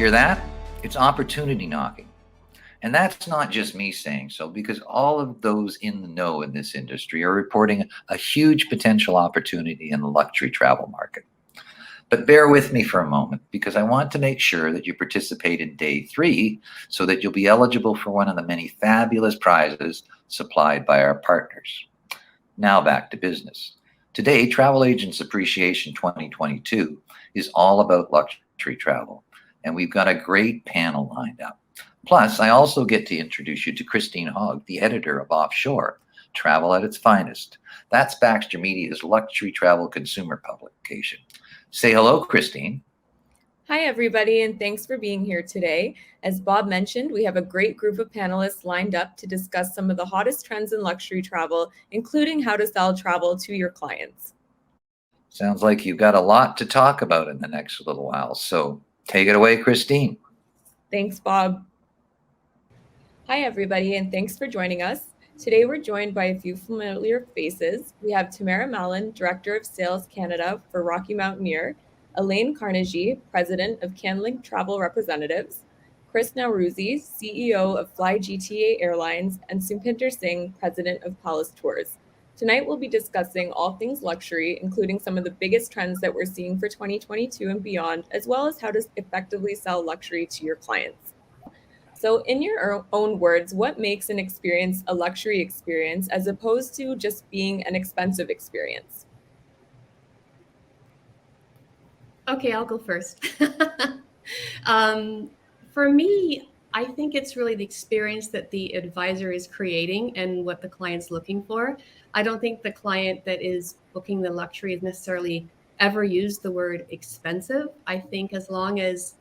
Hear that? It's opportunity knocking. And that's not just me saying so, because all of those in the know in this industry are reporting a huge potential opportunity in the luxury travel market. But bear with me for a moment, because I want to make sure that you participate in day 3 so that you'll be eligible for one of the many fabulous prizes supplied by our partners. Now back to business. Today, Travel Agents Appreciation 2022 is all about luxury travel, and we've got a great panel lined up. Plus, I also get to introduce you to Christine Hogg, the editor of Offshore, Travel at its Finest. That's Baxter Media's luxury travel consumer publication. Say hello, Christine. Hi, everybody, and thanks for being here today. As Bob mentioned, we have a great group of panelists lined up to discuss some of the hottest trends in luxury travel, including how to sell travel to your clients. Sounds like you've got a lot to talk about in the next little while, so take it away, Christine. Thanks, Bob. Hi, everybody, and thanks for joining us. Today, we're joined by a few familiar faces. We have Tamara Mallon, Director of Sales Canada for Rocky Mountaineer, Elaine Carnegie, President of CanLink Travel Representatives, Chris Nowroozy, CEO of Fly GTA Airlines, and Supinder Singh, President of Palace Tours. Tonight, we'll be discussing all things luxury, including some of the biggest trends that we're seeing for 2022 and beyond, as well as how to effectively sell luxury to your clients. So in your own words, what makes an experience a luxury experience as opposed to just being an expensive experience? Okay, I'll go first. For me, I think it's really the experience that the advisor is creating and what the client's looking for. I don't think the client that is booking the luxury has necessarily ever used the word expensive. I think as long as,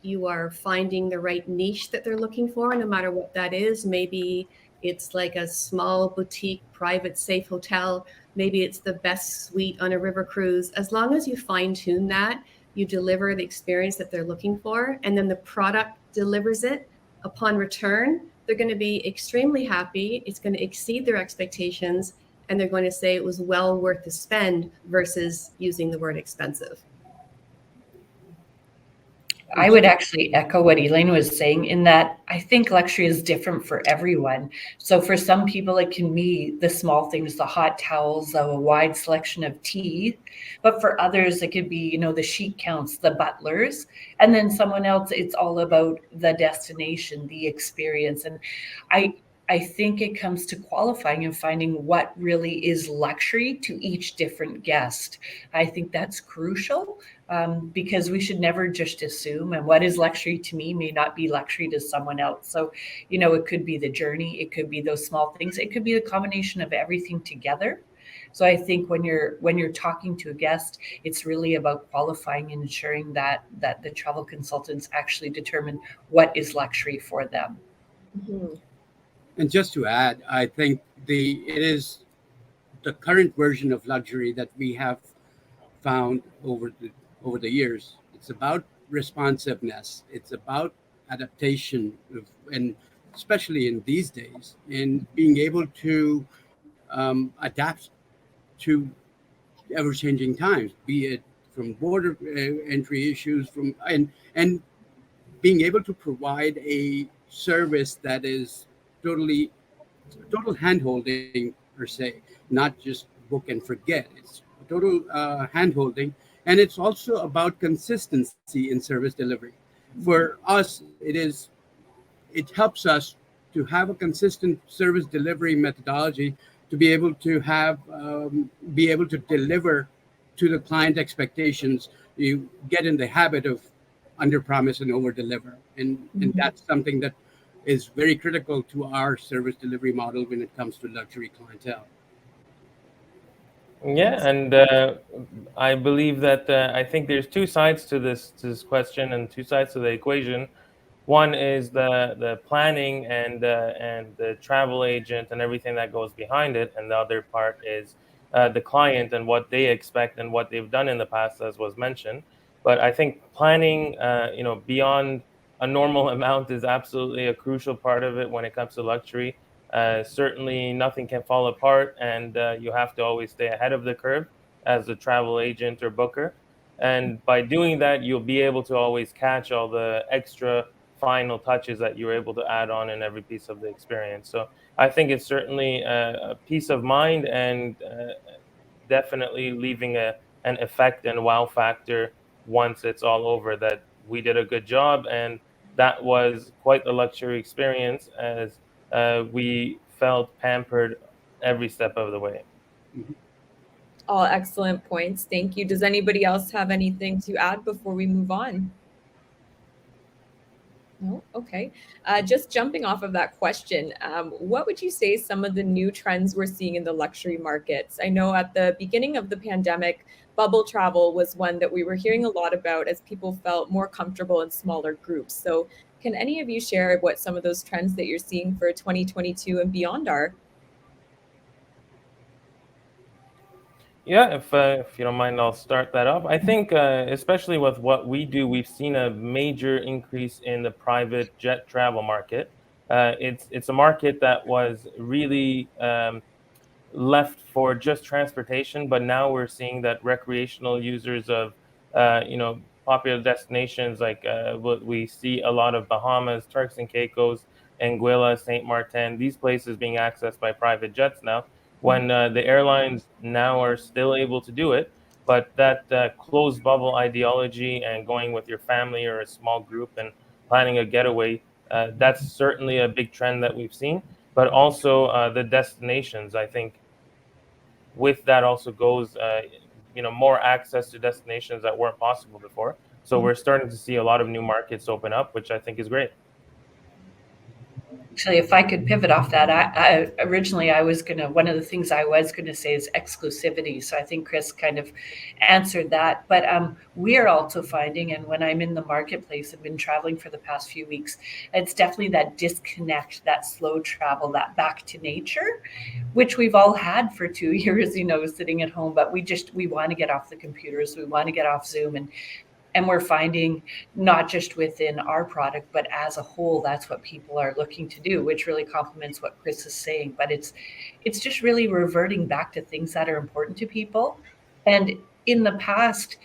you are finding the right niche that they're looking for, no matter what that is, maybe it's like a small boutique, private, safe hotel. Maybe it's the best suite on a river cruise. As long as you fine tune that, you deliver the experience that they're looking for, and then the product delivers it upon return, they're going to be extremely happy. It's going to exceed their expectations, and they're going to say it was well worth the spend versus using the word expensive. I would actually echo what Elaine was saying in that I think luxury is different for everyone. So for some people, it can be the small things, the hot towels, a wide selection of tea. But for others, it could be, the sheet counts, the butlers. And then someone else, it's all about the destination, the experience. And I think it comes to qualifying and finding what really is luxury to each different guest. I think that's crucial because we should never just assume, and what is luxury to me may not be luxury to someone else. So, it could be the journey, it could be those small things, it could be the combination of everything together. So I think when you're talking to a guest, it's really about qualifying and ensuring that the travel consultants actually determine what is luxury for them. Mm-hmm. And just to add, I think it is the current version of luxury that we have found over the years. It's about responsiveness. It's about adaptation, and especially in these days, in being able to adapt to ever-changing times, be it from border entry issues, and being able to provide a service that is total hand-holding per se, not just book and forget. It's total hand-holding, and it's also about consistency in service delivery. For us, it helps us to have a consistent service delivery methodology to be able to deliver to the client expectations. You get in the habit of under promise and over deliver, and that's something that is very critical to our service delivery model when it comes to luxury clientele. Yeah, and I believe that I think there's two sides to this question and two sides to the equation. One is the planning and the travel agent and everything that goes behind it, and the other part is the client and what they expect and what they've done in the past, as was mentioned. But I think planning, beyond a normal amount is absolutely a crucial part of it when it comes to luxury. Certainly nothing can fall apart, and you have to always stay ahead of the curve as a travel agent or booker. And by doing that, you'll be able to always catch all the extra final touches that you're able to add on in every piece of the experience. So I think it's certainly a peace of mind, and definitely leaving an effect and wow factor once it's all over, that we did a good job. And that was quite the luxury experience, as we felt pampered every step of the way. Mhm. All excellent points. Thank you. Does anybody else have anything to add before we move on? No? Okay. Just jumping off of that question, what would you say some of the new trends we're seeing in the luxury markets? I know at the beginning of the pandemic, bubble travel was one that we were hearing a lot about as people felt more comfortable in smaller groups. So, can any of you share what some of those trends that you're seeing for 2022 and beyond are? Yeah, if you don't mind, I'll start that off. I think, especially with what we do, we've seen a major increase in the private jet travel market. It's a market that was really left for just transportation, but now we're seeing that recreational users of, popular destinations like, what we see a lot of Bahamas, Turks and Caicos, Anguilla, Saint Martin, these places being accessed by private jets now, when the airlines now are still able to do it. But that closed bubble ideology and going with your family or a small group and planning a getaway, that's certainly a big trend that we've seen. But also the destinations, I think with that also goes, more access to destinations that weren't possible before. So we're starting to see a lot of new markets open up, which I think is great. Actually, if I could pivot off that, originally I was gonna, one of the things I was gonna say is exclusivity. So I think Chris kind of answered that. But we are also finding, and when I'm in the marketplace, I've been traveling for the past few weeks, it's definitely that disconnect, that slow travel, that back to nature, which we've all had for 2 years, sitting at home. But we want to get off the computers, we want to get off Zoom, and we're finding, not just within our product, but as a whole, that's what people are looking to do, which really complements what Chris is saying. But it's just really reverting back to things that are important to people. And in the past,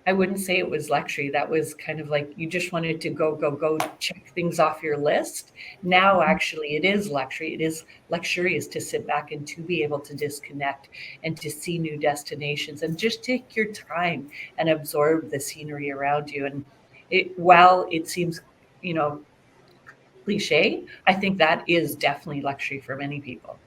I wouldn't say it was luxury. That was kind of like you just wanted to go, check things off your list. Now, actually, it is luxury. It is luxurious to sit back and to be able to disconnect and to see new destinations and just take your time and absorb the scenery around you. And while it seems, cliche, I think that is definitely luxury for many people.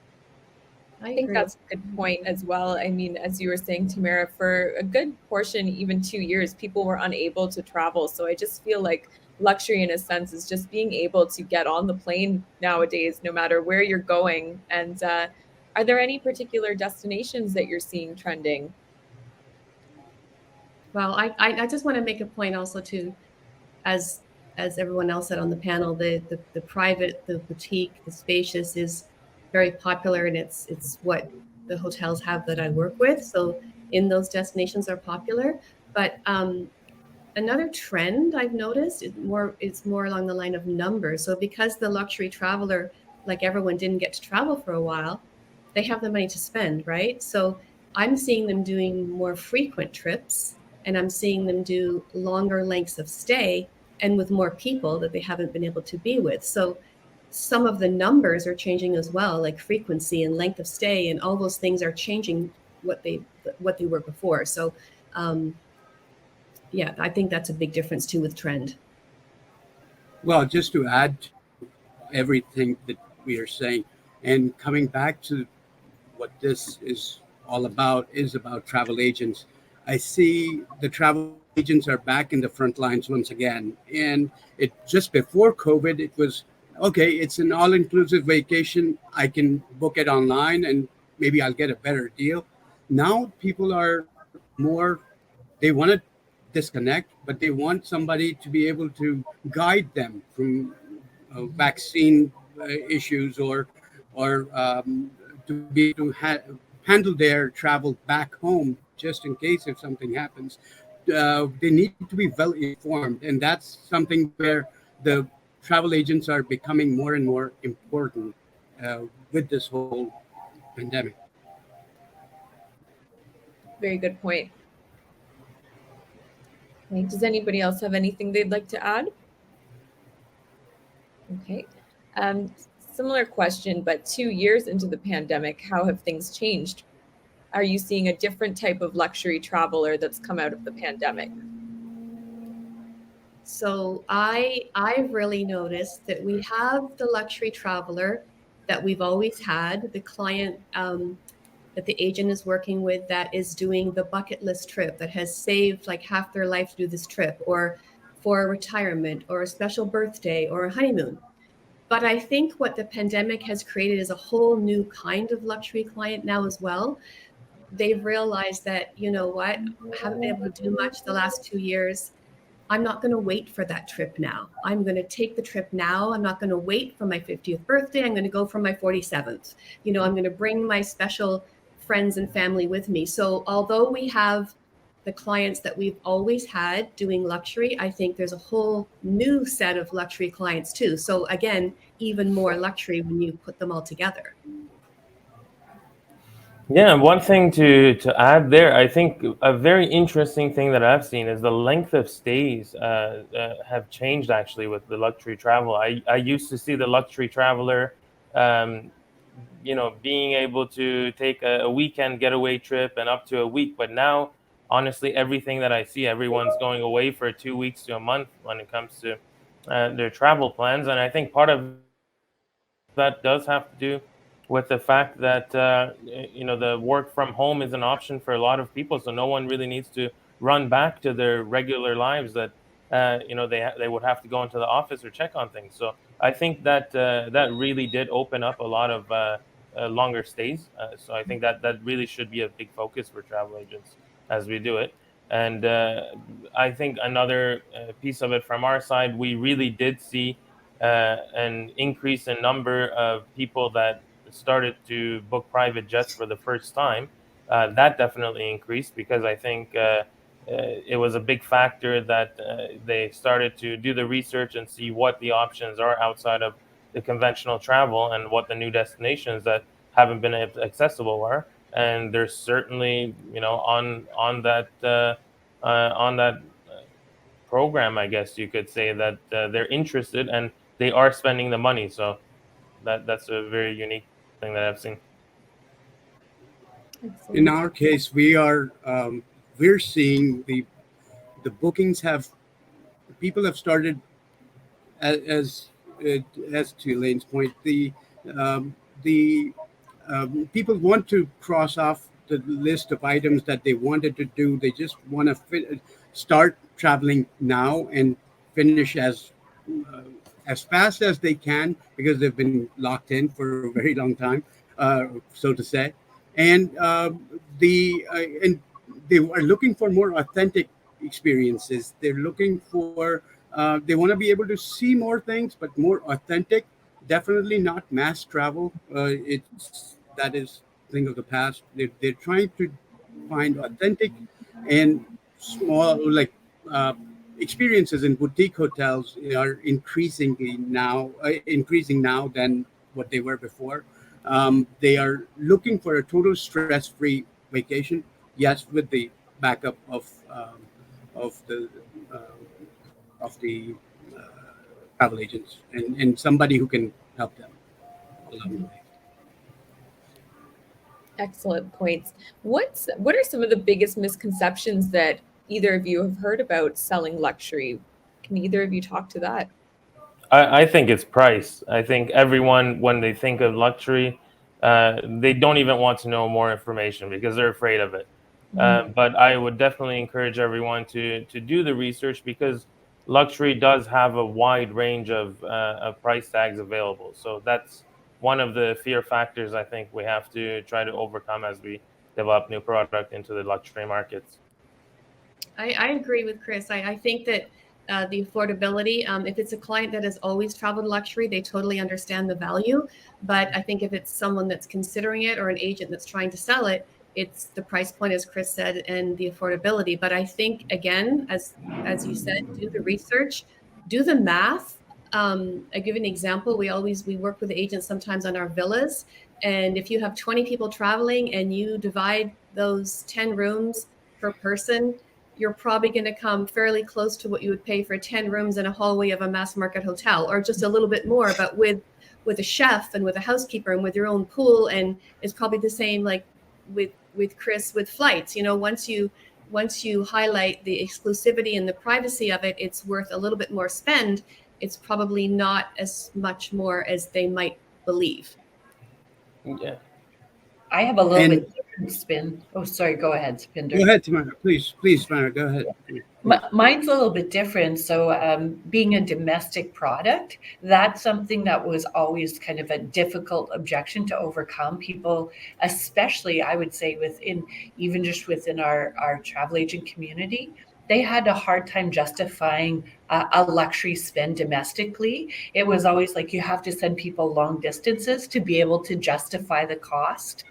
I think that's a good point as well. I mean, as you were saying, Tamara, for a good portion, even 2 years, people were unable to travel. So I just feel like luxury, in a sense, is just being able to get on the plane nowadays, no matter where you're going. And are there any particular destinations that you're seeing trending? Well, I just want to make a point also too, as everyone else said on the panel, the private, the boutique, the spacious is very popular, and it's what the hotels have that I work with. So in those destinations are popular. But another trend I've noticed is more along the line of numbers. So because the luxury traveler, like everyone, didn't get to travel for a while, they have the money to spend, right? So I'm seeing them doing more frequent trips, and I'm seeing them do longer lengths of stay and with more people that they haven't been able to be with. So some of the numbers are changing as well, like frequency and length of stay, and all those things are changing what they were before. So yeah, I think that's a big difference too with trend. Well, just to add to everything that we are saying, and coming back to what this is about travel agents. I see the travel agents are back in the front lines once again. And it just before COVID, it was okay, it's an all-inclusive vacation. I can book it online and maybe I'll get a better deal. Now people are more, they want to disconnect, but they want somebody to be able to guide them from vaccine issues, or to be able to handle their travel back home just in case if something happens. They need to be well informed, and that's something where the travel agents are becoming more and more important with this whole pandemic. Very good point. Okay. Does anybody else have anything they'd like to add? Okay. Similar question, but 2 years into the pandemic, how have things changed? Are you seeing a different type of luxury traveler that's come out of the pandemic? So I've really noticed that we have the luxury traveler that we've always had, the client that the agent is working with that is doing the bucket list trip, that has saved like half their life to do this trip, or for a retirement or a special birthday or a honeymoon. But I think what the pandemic has created is a whole new kind of luxury client now as well. They've realized that, you know what, I haven't been able to do much the last 2 years. I'm not going to wait for that trip now. I'm going to take the trip now. I'm not going to wait for my 50th birthday. I'm going to go for my 47th. You know, I'm going to bring my special friends and family with me. So although we have the clients that we've always had doing luxury, I think there's a whole new set of luxury clients too. So again, even more luxury when you put them all together. Yeah, one thing to add there, I think a very interesting thing that I've seen is the length of stays have changed actually with the luxury travel. I used to see the luxury traveler, um, being able to take a weekend getaway trip and up to a week, but now honestly, everything that I see, everyone's going away for 2 weeks to a month when it comes to their travel plans, and I think part of that does have to do with the fact that the work from home is an option for a lot of people, so no one really needs to run back to their regular lives that they would have to go into the office or check on things. So I think that that really did open up a lot of longer stays. So I think that that really should be a big focus for travel agents as we do it. And I think another piece of it from our side, we really did see an increase in number of people that started to book private jets for the first time. That definitely increased because I think it was a big factor that they started to do the research and see what the options are outside of the conventional travel and what the new destinations that haven't been accessible are. And there's certainly, on that program, I guess you could say that they're interested and they are spending the money. So that's a very unique thing that I've seen. In Excellent. our case, we're seeing the bookings have people have started as as to Elaine's point, the people want to cross off the list of items that they wanted to do. They just want to start traveling now and finish uh, as fast as they can because they've been locked in for a very long time, so to say. And and they are looking for more authentic experiences. They're looking for they want to be able to see more things, but more authentic. Definitely not mass travel. It's that is thing of the past. They're trying to find authentic and small uh, experiences in boutique hotels are increasing now than what they were before. They are looking for a total stress-free vacation. Yes, with the backup of the uh, of the uh, travel agents and somebody who can help them along the way. Excellent points. What are some of the biggest misconceptions that either of you have heard about selling luxury? Can either of you talk to that? I think it's price. I think everyone, when they think of luxury, they don't even want to know more information because they're afraid of it. But I would definitely encourage everyone to do the research because luxury does have a wide range of price tags available. So that's one of the fear factors I think we have to try to overcome as we develop new product into the luxury markets. I agree with Chris. I think that the affordability, if it's a client that has always traveled luxury, they totally understand the value. But I think if it's someone that's considering it or an agent that's trying to sell it, it's the price point, as Chris said, and the affordability. But I think, again, as you said, do the research, do the math. I give an example. We work with the agents sometimes on our villas, and if you have 20 people traveling and you divide those 10 rooms per person, you're probably going to come fairly close to what you would pay for 10 rooms in a hallway of a mass market hotel, or just a little bit more, but with a chef and with a housekeeper and with your own pool. And it's probably the same like with Chris with flights. You know, once you highlight the exclusivity and the privacy of it, it's worth a little bit more spend. It's probably not as much more as they might believe. Yeah. I have a little And- bit different spin. Oh, sorry. Go ahead, Spinder. Go ahead, Tamara. Please, Tamara, go ahead. Mine's a little bit different. So, being a domestic product, that's something that was always kind of a difficult objection to overcome. People, especially, I would say, even just within our travel agent community, they had a hard time justifying a luxury spend domestically. It was always like you have to send people long distances to be able to justify the cost.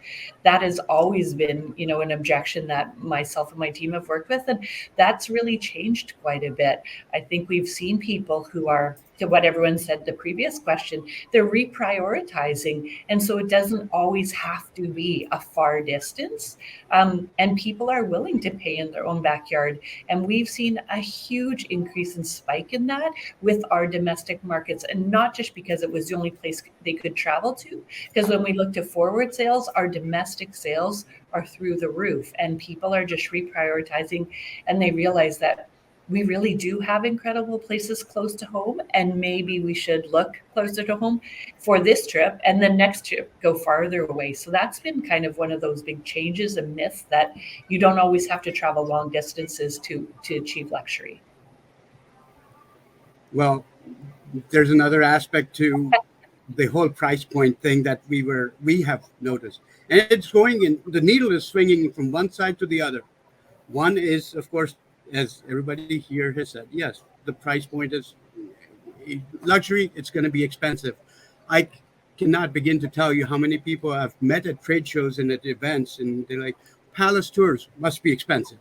That has always been, an objection that myself and my team have worked with, and that's really changed quite a bit. I think we've seen people who are, to what everyone said the previous question, they're reprioritizing, and so it doesn't always have to be a far distance, and people are willing to pay in their own backyard. And we've seen a huge increase in spike in that with our domestic markets, and not just because it was the only place they could travel to, because when we look to forward sales, our domestic sales are through the roof, and people are just reprioritizing, and they realize that we really do have incredible places close to home, and maybe we should look closer to home for this trip, and then next trip go farther away. So that's been kind of one of those big changes and myths, that you don't always have to travel long distances to achieve luxury. Well, there's another aspect to the whole price point thing that we have noticed, and it's going in. The needle is swinging from one side to the other. One is, of course, as everybody here has said, yes, the price point is luxury. It's going to be expensive. I cannot begin to tell you how many people I've met at trade shows and at events, and they're like, palace tours must be expensive.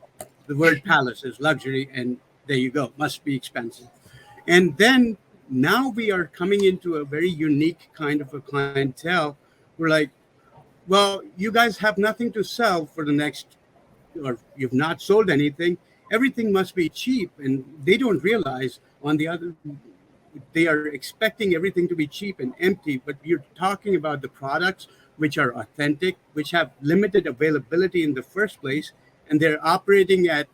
The word palace is luxury, and there you go, must be expensive. And then now we are coming into a very unique kind of a clientele. We're like, well, you guys have nothing to sell for the next, or you've not sold anything. Everything must be cheap. And they don't realize they are expecting everything to be cheap and empty, but you're talking about the products which are authentic, which have limited availability in the first place, and they're operating at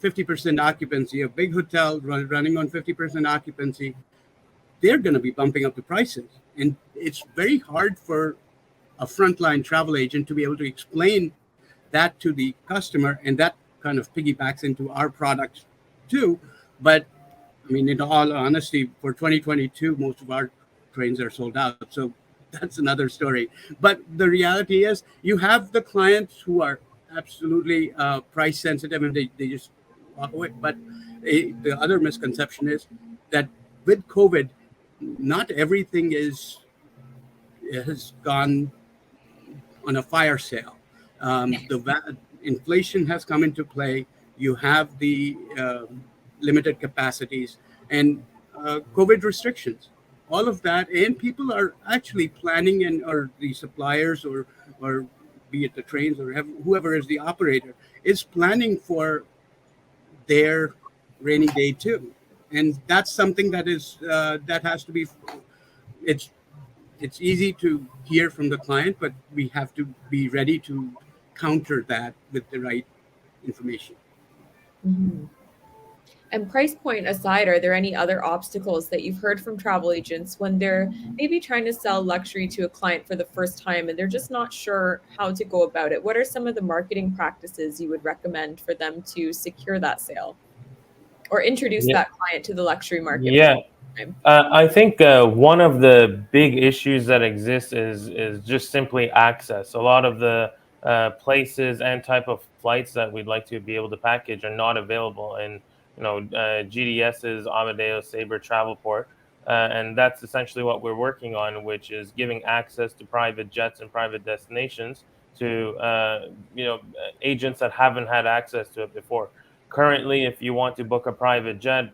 50% occupancy, a big hotel running on 50% occupancy. They're going to be bumping up the prices. And it's very hard for a frontline travel agent to be able to explain that to the customer, and that kind of piggybacks into our products too. But I mean, in all honesty, for 2022, most of our trains are sold out. So that's another story. But the reality is you have the clients who are absolutely price sensitive, and they just walk away. But the other misconception is that with COVID, not everything has gone on a fire sale. Inflation has come into play. You have the limited capacities and COVID restrictions, all of that, and people are actually planning, or the suppliers, or be it the trains, or whoever is the operator, is planning for their rainy day too. And that's something that is that has to be. It's easy to hear from the client, but we have to be ready to counter that with the right information. Mm-hmm. And price point aside, are there any other obstacles that you've heard from travel agents when they're maybe trying to sell luxury to a client for the first time and they're just not sure how to go about it? What are some of the marketing practices you would recommend for them to secure that sale or introduce that client to the luxury market? Yeah. I think one of the big issues that exists is just simply access. A lot of the places and type of flights that we'd like to be able to package are not available in GDS's Amadeus Sabre Travelport, and that's essentially what we're working on, which is giving access to private jets and private destinations to agents that haven't had access to it before. Currently, if you want to book a private jet,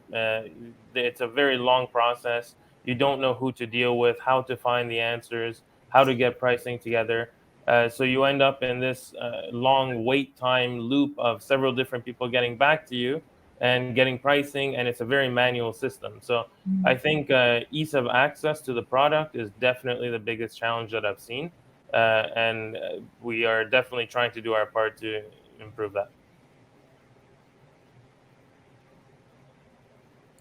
it's a very long process. You don't know who to deal with, how to find the answers, how to get pricing together. So you end up in this long wait time loop of several different people getting back to you and getting pricing, and it's a very manual system. So I think ease of access to the product is definitely the biggest challenge that I've seen, and we are definitely trying to do our part to improve that.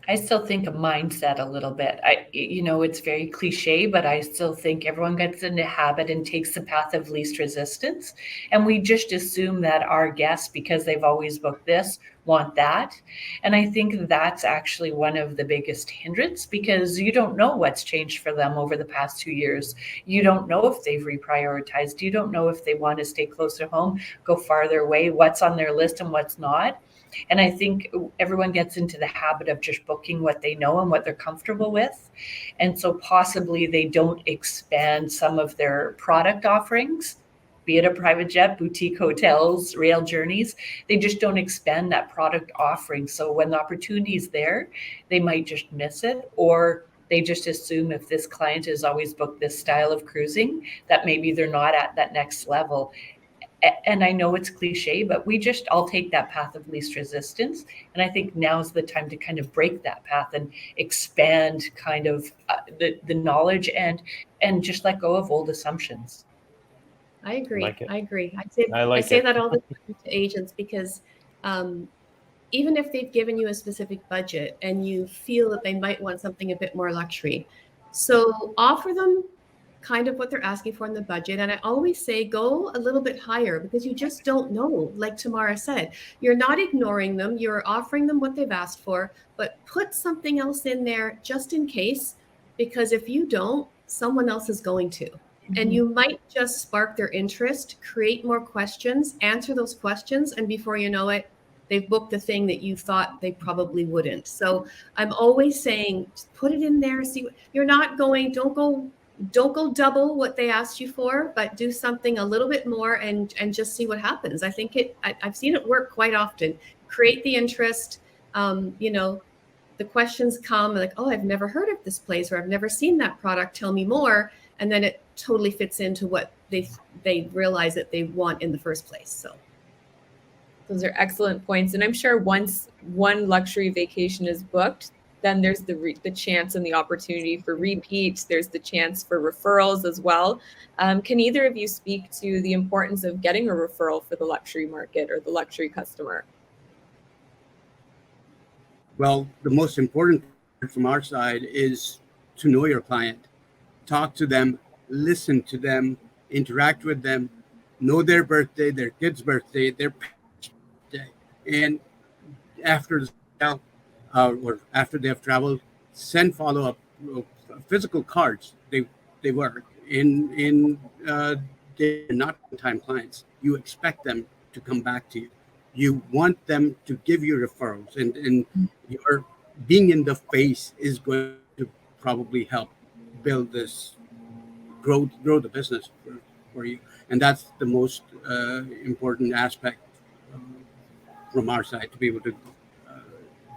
I still think a mindset a little bit. It's very cliche, but I still think everyone gets in the habit and takes the path of least resistance. And we just assume that our guests, because they've always booked this, want that. And I think that's actually one of the biggest hindrance, because you don't know what's changed for them over the past 2 years. You don't know if they've reprioritized. You don't know if they want to stay closer home, go farther away, what's on their list and what's not. And I think everyone gets into the habit of just booking what they know and what they're comfortable with. And so possibly they don't expand some of their product offerings, be it a private jet, boutique hotels, rail journeys. They just don't expand that product offering. So when the opportunity is there, they might just miss it, or they just assume if this client has always booked this style of cruising, that maybe they're not at that next level. And I know it's cliche, but I'll take that path of least resistance. And I think now's the time to kind of break that path and expand kind of the knowledge and just let go of old assumptions. I agree. Like it. I agree. I like I say it. that all the time to agents, because even if they've given you a specific budget and you feel that they might want something a bit more luxury, so offer them kind of what they're asking for in the budget. And I always say, go a little bit higher, because you just don't know. Like Tamara said, you're not ignoring them. You're offering them what they've asked for, but put something else in there just in case, because if you don't, someone else is going to. And you might just spark their interest, create more questions, answer those questions, and before you know it, they've booked the thing that you thought they probably wouldn't. So I'm always saying, just put it in there. See, you're not going, don't go double what they asked you for, but do something a little bit more and just see what happens. I think I've seen it work quite often. Create the interest. The questions come like, oh, I've never heard of this place, or I've never seen that product. Tell me more. And then it totally fits into what they realize that they want in the first place. So those are excellent points. And I'm sure once one luxury vacation is booked, then there's the chance and the opportunity for repeat. There's the chance for referrals as well. Can either of you speak to the importance of getting a referral for the luxury market or the luxury customer? Well, the most important part from our side is to know your client, talk to them, listen to them, interact with them, know their birthday, their kid's birthday, their parents' birthday, and after or after they have traveled, send follow-up physical cards. They work in they're not time clients. You expect them to come back to you. You want them to give you referrals, and your being in the face is going to probably help build this, grow the business for you. And that's the most important aspect from our side, to be able to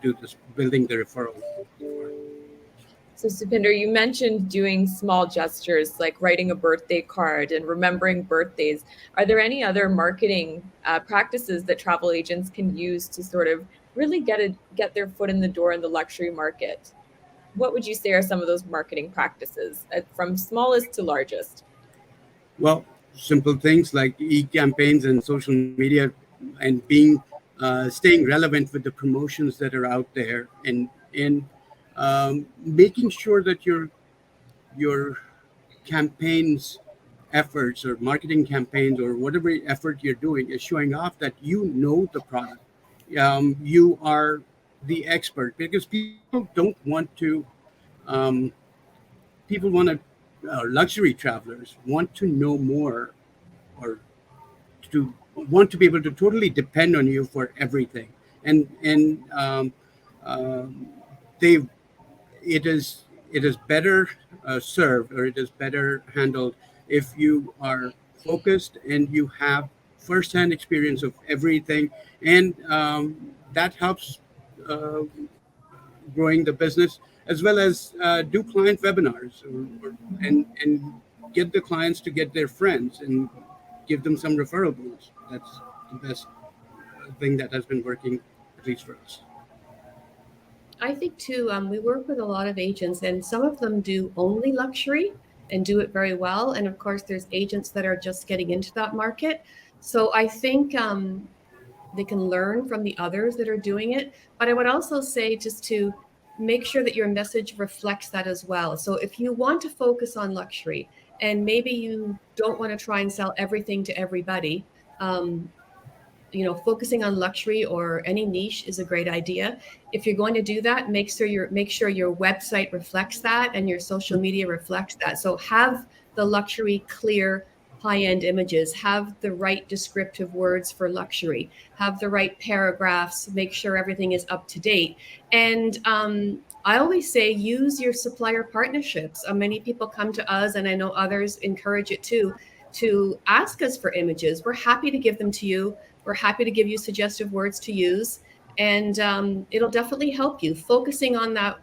do this, building the referral. So Supinder, you mentioned doing small gestures like writing a birthday card and remembering birthdays. Are there any other marketing practices that travel agents can use to sort of really get their foot in the door in the luxury market? What would you say are some of those marketing practices, from smallest to largest? Well, simple things like e-campaigns and social media, and staying relevant with the promotions that are out there, and making sure that your campaigns efforts or marketing campaigns or whatever effort you're doing is showing off that you know the product. You are the expert, because people don't want to people want to luxury travelers want to know more, or to want to be able to totally depend on you for everything, and they it is better served, or it is better handled if you are focused and you have firsthand experience of everything, and that helps growing the business, as well as do client webinars, and get the clients to get their friends, and give them some referral bonus. That's the best thing that has been working, at least for us. I think too, we work with a lot of agents, and some of them do only luxury and do it very well. And of course, there's agents that are just getting into that market. So I think they can learn from the others that are doing it. But I would also say just to make sure that your message reflects that as well. So if you want to focus on luxury and maybe you don't want to try and sell everything to everybody, focusing on luxury or any niche is a great idea. If you're going to do that, make sure your website reflects that and your social media reflects that. So have the luxury clear, high-end images, have the right descriptive words for luxury, have the right paragraphs, make sure everything is up to date. And I always say use your supplier partnerships. Many people come to us, and I know others encourage it too, to ask us for images. We're happy to give them to you. We're happy to give you suggestive words to use, and it'll definitely help you focusing on that,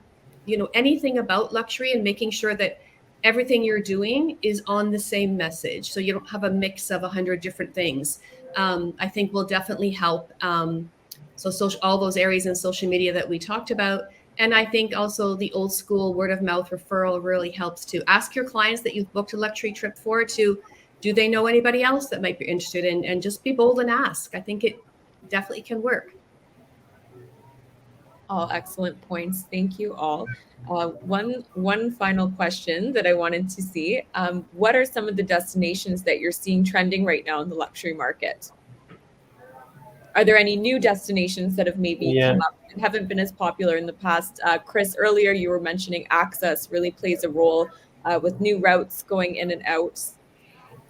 anything about luxury and making sure that everything you're doing is on the same message. So you don't have a mix of 100 different things. I think will definitely help. All those areas in social media that we talked about. And I think also the old school word of mouth referral really helps to ask your clients that you've booked a luxury trip for to, do they know anybody else that might be interested in, and just be bold and ask. I think it definitely can work. All excellent points. Thank you all. One final question that I wanted to see. What are some of the destinations that you're seeing trending right now in the luxury market? Are there any new destinations that have maybe come up and haven't been as popular in the past? Chris, earlier you were mentioning access really plays a role with new routes going in and out.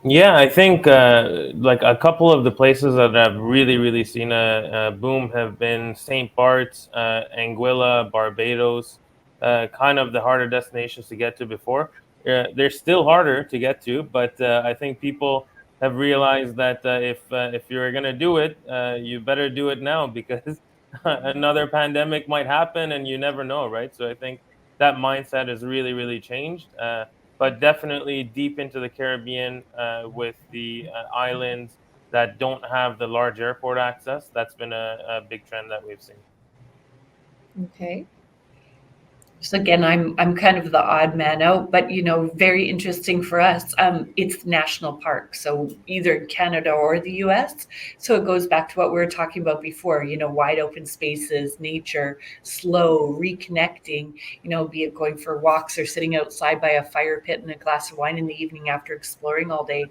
Yeah, I think like a couple of the places that have really seen a boom have been St. Bart's, Anguilla, Barbados, kind of the harder destinations to get to before. They're still harder to get to, but I think people have realized that if you're gonna do it, you better do it now, because another pandemic might happen and you never know, right? So I think that mindset has really changed. But definitely deep into the Caribbean with the islands that don't have the large airport access. That's been a big trend that we've seen. Okay. So again, I'm kind of the odd man out, but very interesting for us. It's national parks, so either Canada or the US. So it goes back to what we were talking about before. Wide open spaces, nature, slow, reconnecting. Be it going for walks or sitting outside by a fire pit and a glass of wine in the evening after exploring all day.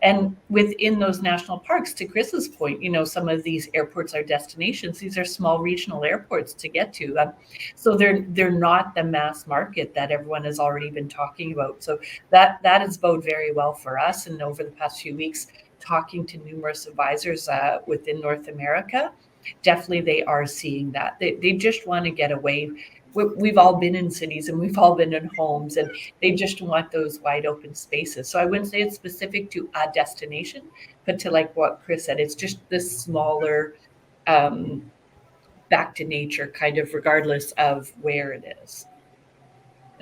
And within those national parks, to Chris's point, some of these airports are destinations. These are small regional airports to get to. So they're not the mass market that everyone has already been talking about. So that has bode very well for us. And over the past few weeks, talking to numerous advisors within North America, definitely they are seeing that. They just want to get away. We've all been in cities and we've all been in homes, and they just want those wide open spaces. So I wouldn't say it's specific to a destination, but to like what Chris said, it's just this smaller back to nature kind of, regardless of where it is.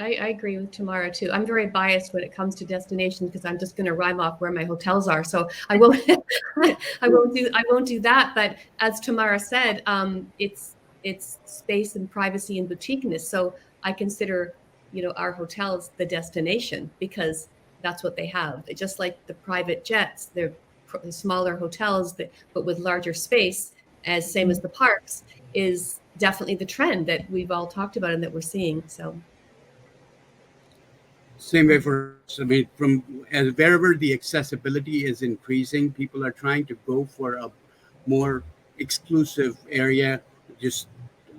I agree with Tamara too. I'm very biased when it comes to destinations because I'm just going to rhyme off where my hotels are. So I won't I won't do that. But as Tamara said, it's space and privacy and boutiqueness. So I consider, our hotels the destination because that's what they have. It's just like the private jets, they're smaller hotels, but with larger space, same as the parks, is definitely the trend that we've all talked about and that we're seeing. So. Same way for us. I mean, wherever the accessibility is increasing, people are trying to go for a more exclusive area, just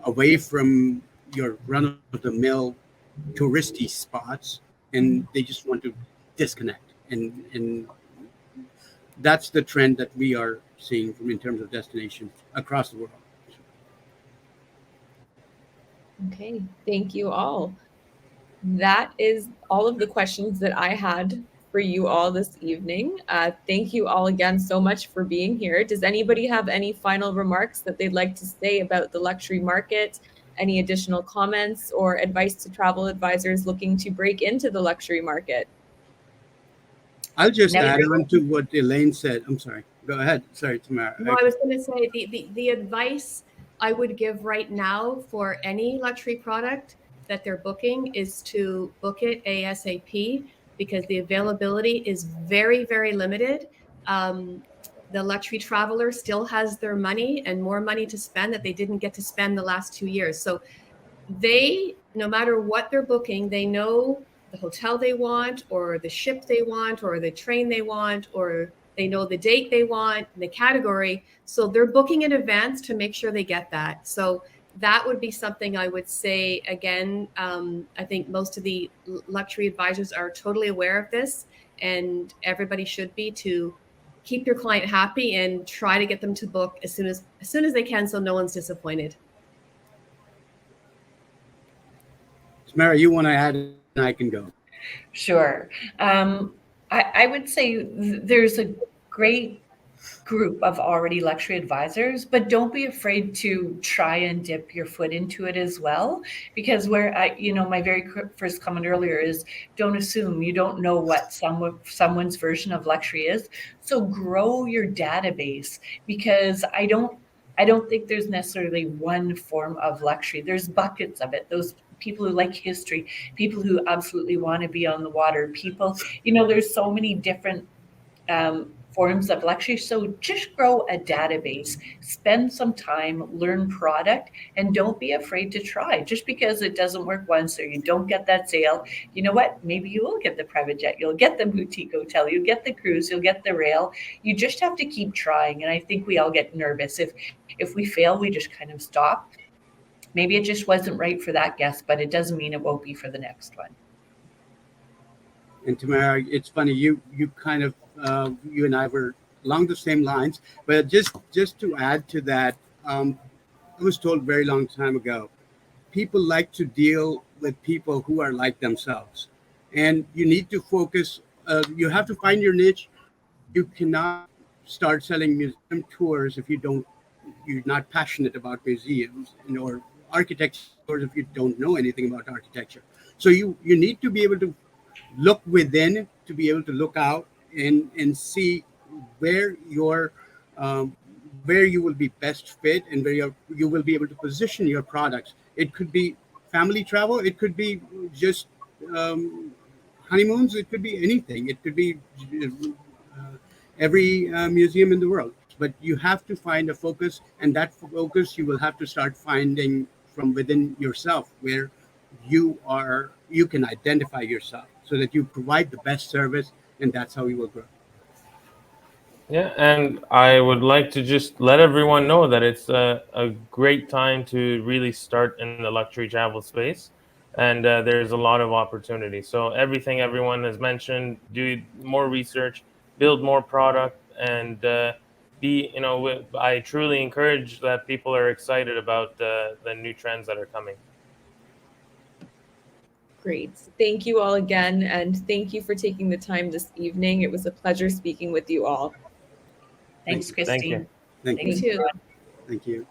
away from your run-of-the-mill touristy spots, and they just want to disconnect. And that's the trend that we are seeing in terms of destinations across the world. Okay, thank you all. That is all of the questions that I had for you all this evening. Thank you all again so much for being here. Does anybody have any final remarks that they'd like to say about the luxury market? Any additional comments or advice to travel advisors looking to break into the luxury market? I'll just Now add you're- on to what Elaine said. I'm sorry. Go ahead. Sorry, Tamara. No, I was going to say the advice I would give right now for any luxury product that they're booking is to book it ASAP, because the availability is very, very limited. The luxury traveler still has their money and more money to spend that they didn't get to spend the last 2 years. So they, no matter what they're booking, they know the hotel they want, or the ship they want, or the train they want, or they know the date they want, the category. So they're booking in advance to make sure they get that. So that would be something I would say. Again, I think most of the luxury advisors are totally aware of this, and everybody should be, to keep your client happy and try to get them to book as soon as they can, so no one's disappointed. Tamara, you want to add, and I can go. Sure. I would say there's a great group of already luxury advisors, but don't be afraid to try and dip your foot into it as well. Because my very first comment earlier is, don't assume. You don't know what someone's version of luxury is. So grow your database, because I don't think there's necessarily one form of luxury. There's buckets of it. Those people who like history, people who absolutely want to be on the water, people, there's so many different forms of luxury. So just grow a database, spend some time, learn product, and don't be afraid to try. Just because it doesn't work once, or you don't get that sale, you know what? Maybe you will get the private jet, you'll get the boutique hotel, you'll get the cruise, you'll get the rail. You just have to keep trying. And I think we all get nervous. If we fail, we just kind of stop. Maybe it just wasn't right for that guest, but it doesn't mean it won't be for the next one. And Tamara, it's funny, you kind of you and I were along the same lines, but just to add to that, I was told a very long time ago, people like to deal with people who are like themselves, and you need to focus. You have to find your niche. You cannot start selling museum tours if you're not passionate about museums, or architecture tours if you don't know anything about architecture. So you need to be able to look within, to be able to look out and see where where you will be best fit, and where you will be able to position your products. It could be family travel, it could be just honeymoons, it could be anything. It could be every museum in the world. But you have to find a focus, and that focus you will have to start finding from within yourself, where you can identify yourself, so that you provide the best service, and that's how you will grow. Yeah, and I would like to just let everyone know that it's a great time to really start in the luxury travel space, and there's a lot of opportunity. So everything everyone has mentioned, do more research, build more product, and I truly encourage that people are excited about the new trends that are coming. Great. Thank you all again, and thank you for taking the time this evening. It was a pleasure speaking with you all. Thanks, Thank you. Christine. Thank you. You too. Ron. Thank you.